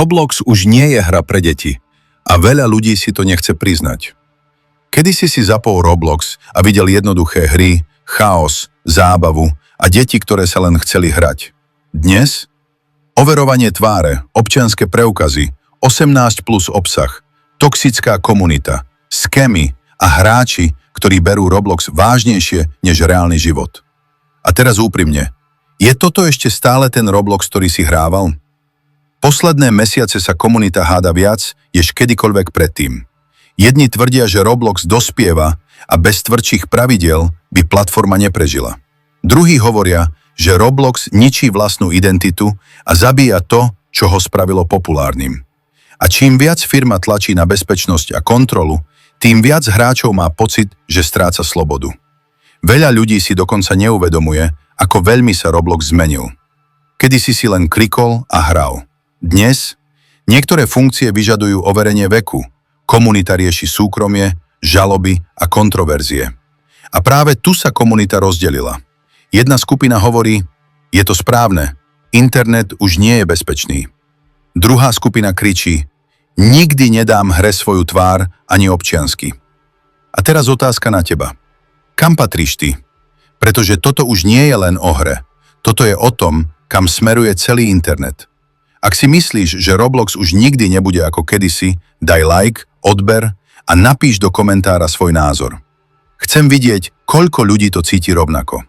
Roblox už nie je hra pre deti a veľa ľudí si to nechce priznať. Kedysi si zapol Roblox a videl jednoduché hry, chaos, zábavu a deti, ktoré sa len chceli hrať. Dnes? Overovanie tváre, občianske preukazy, 18+ obsah, toxická komunita, skémy a hráči, ktorí berú Roblox vážnejšie než reálny život. A teraz úprimne, je toto ešte stále ten Roblox, ktorý si hrával? Posledné mesiace sa komunita háda viac, než kedykoľvek predtým. Jedni tvrdia, že Roblox dospieva a bez tvrdších pravidiel by platforma neprežila. Druhí hovoria, že Roblox ničí vlastnú identitu a zabíja to, čo ho spravilo populárnym. A čím viac firma tlačí na bezpečnosť a kontrolu, tým viac hráčov má pocit, že stráca slobodu. Veľa ľudí si dokonca neuvedomuje, ako veľmi sa Roblox zmenil. Kedysi si len klikol a hral. Dnes niektoré funkcie vyžadujú overenie veku, komunita rieši súkromie, žaloby a kontroverzie. A práve tu sa komunita rozdelila. Jedna skupina hovorí, je to správne, internet už nie je bezpečný. Druhá skupina kričí, nikdy nedám hre svoju tvár ani občiansky. A teraz otázka na teba. Kam patríš ty? Pretože toto už nie je len o hre. Toto je o tom, kam smeruje celý internet. Ak si myslíš, že Roblox už nikdy nebude ako kedysi, daj like, odber a napíš do komentára svoj názor. Chcem vidieť, koľko ľudí to cíti rovnako.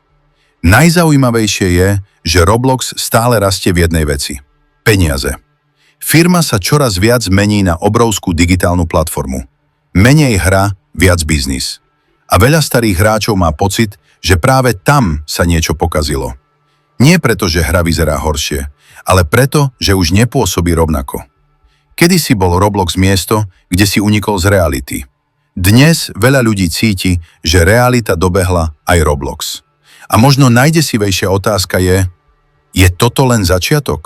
Najzaujímavejšie je, že Roblox stále rastie v jednej veci. Peniaze. Firma sa čoraz viac mení na obrovskú digitálnu platformu. Menej hra, viac biznis. A veľa starých hráčov má pocit, že práve tam sa niečo pokazilo. Nie preto, že hra vyzerá horšie, ale preto, že už nepôsobí rovnako. Kedysi bol Roblox miesto, kde si unikol z reality. Dnes veľa ľudí cíti, že realita dobehla aj Roblox. A možno najdesivejšia otázka je toto len začiatok?